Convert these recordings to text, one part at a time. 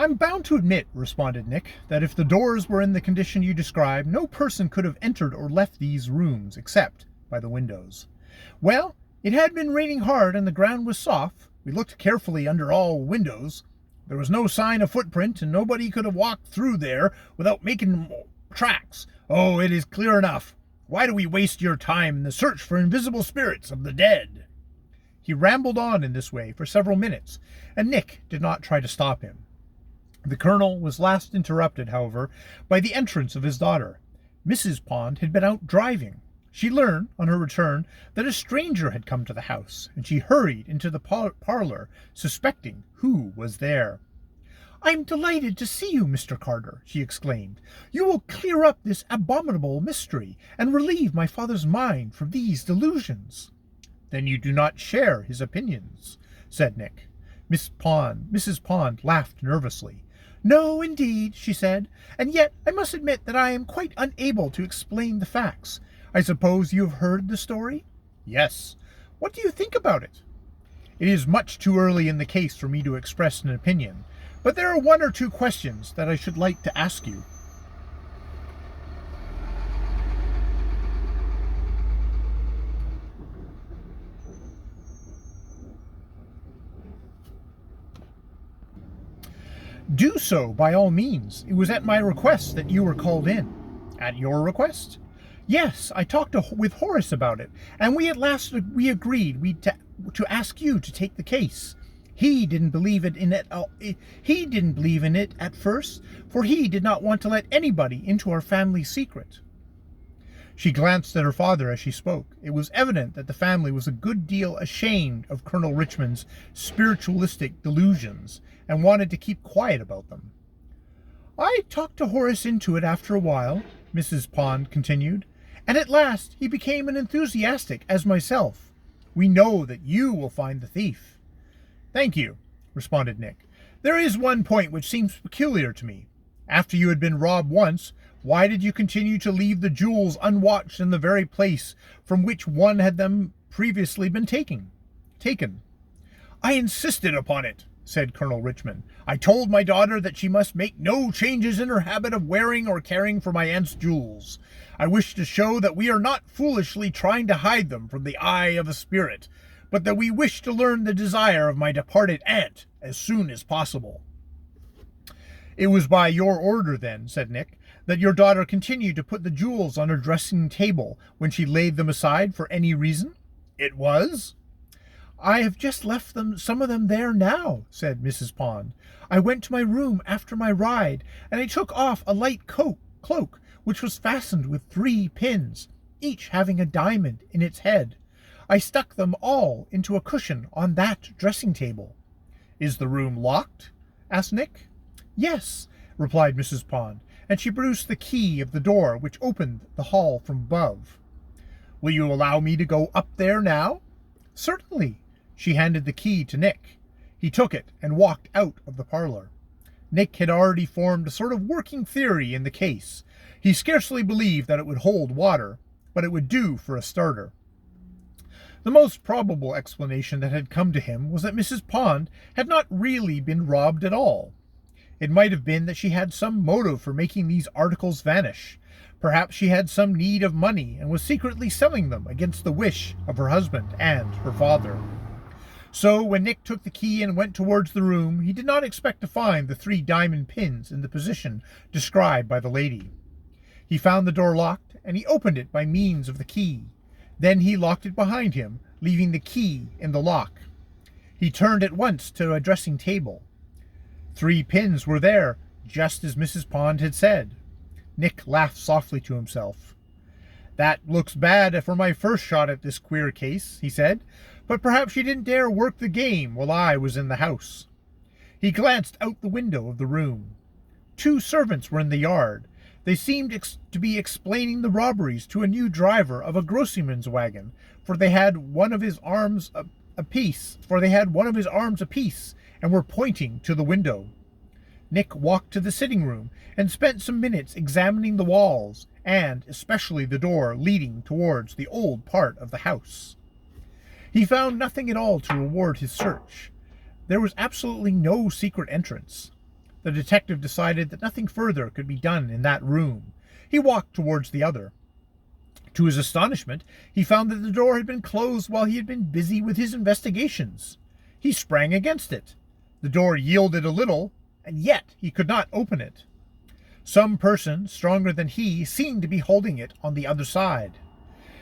I'm bound to admit, responded Nick, that if the doors were in the condition you describe, no person could have entered or left these rooms, except by the windows. Well, it had been raining hard and the ground was soft. We looked carefully under all windows. There was no sign of footprint, and nobody could have walked through there without making tracks. Oh, it is clear enough. Why do we waste your time in the search for invisible spirits of the dead? He rambled on in this way for several minutes, and Nick did not try to stop him. The colonel was last interrupted, however, by the entrance of his daughter. Mrs. Pond had been out driving. She learned, on her return, that a stranger had come to the house, and she hurried into the parlor, suspecting who was there. "I'm delighted to see you, Mr. Crtr," she exclaimed. "You will clear up this abominable mystery, and relieve my father's mind from these delusions." "Then you do not share his opinions," said Nick. Mrs. Pond laughed nervously. "No, indeed," she said, "and yet I must admit that I am quite unable to explain the facts. I suppose you have heard the story?" "Yes. What do you think about it?" "It is much too early in the case for me to express an opinion, but there are one or two questions that I should like to ask you." "Do so, by all means. It was at my request that you were called in." "At your request?" "Yes, I talked with Horace about it, and we agreed to ask you to take the case. He didn't believe in it at first, for he did not want to let anybody into our family secret." She glanced at her father as she spoke. It was evident that the family was a good deal ashamed of Colonel Richmond's spiritualistic delusions, and wanted to keep quiet about them. "I talked to Horace into it after a while," Mrs. Pond continued, "and at last he became as enthusiastic as myself. We know that you will find the thief." "Thank you," responded Nick. "There is one point which seems peculiar to me. After you had been robbed once, why did you continue to leave the jewels unwatched in the very place from which one had them previously been taken?" "I insisted upon it," said Colonel Richmond. "I told my daughter that she must make no changes in her habit of wearing or caring for my aunt's jewels. I wish to show that we are not foolishly trying to hide them from the eye of a spirit, but that we wish to learn the desire of my departed aunt as soon as possible." "It was by your order, then," said Nick, "that your daughter continued to put the jewels on her dressing table when she laid them aside for any reason?" "It was." "I have just left some of them there now," said Mrs. Pond. "I went to my room after my ride, and I took off a light cloak, which was fastened with 3 pins, each having a diamond in its head. I stuck them all into a cushion on that dressing table." "Is the room locked?" asked Nick. "Yes," replied Mrs. Pond, and she produced the key of the door which opened the hall from above. "Will you allow me to go up there now?" "Certainly." She handed the key to Nick. He took it and walked out of the parlor. Nick had already formed a sort of working theory in the case. He scarcely believed that it would hold water, but it would do for a starter. The most probable explanation that had come to him was that Mrs. Pond had not really been robbed at all. It might have been that she had some motive for making these articles vanish. Perhaps she had some need of money and was secretly selling them against the wish of her husband and her father. So when Nick took the key and went towards the room, he did not expect to find the 3 diamond pins in the position described by the lady. He found the door locked, and he opened it by means of the key. Then he locked it behind him, leaving the key in the lock. He turned at once to a dressing table. 3 pins were there, just as Mrs. Pond had said. Nick laughed softly to himself. "That looks bad for my first shot at this queer case," he said, "but perhaps she didn't dare work the game while I was in the house." He glanced out the window of the room. 2 servants were in the yard. They seemed to be explaining the robberies to a new driver of a groceryman's wagon, for they had one of his arms apiece, and were pointing to the window. Nick walked to the sitting room and spent some minutes examining the walls, and especially the door leading towards the old part of the house. He found nothing at all to reward his search. There was absolutely no secret entrance. The detective decided that nothing further could be done in that room. He walked towards the other. To his astonishment, he found that the door had been closed while he had been busy with his investigations. He sprang against it. The door yielded a little, and yet he could not open it. Some person stronger than he seemed to be holding it on the other side.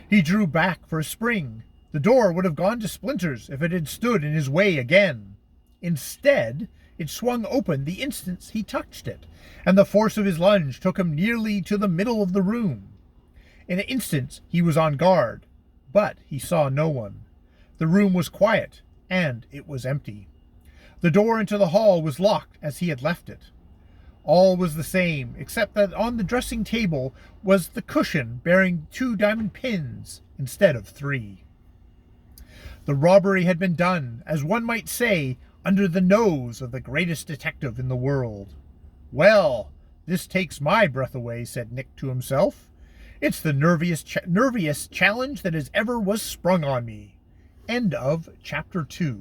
He drew back for a spring. The door would have gone to splinters if it had stood in his way again. Instead, it swung open the instant he touched it, and the force of his lunge took him nearly to the middle of the room. In an instant he was on guard, but he saw no one. The room was quiet, and it was empty. The door into the hall was locked as he had left it. All was the same, except that on the dressing table was the cushion bearing 2 diamond pins instead of 3. The robbery had been done, as one might say, under the nose of the greatest detective in the world. "Well, this takes my breath away," said Nick to himself. "It's the nerviest challenge that ever was sprung on me." End of Chapter 2.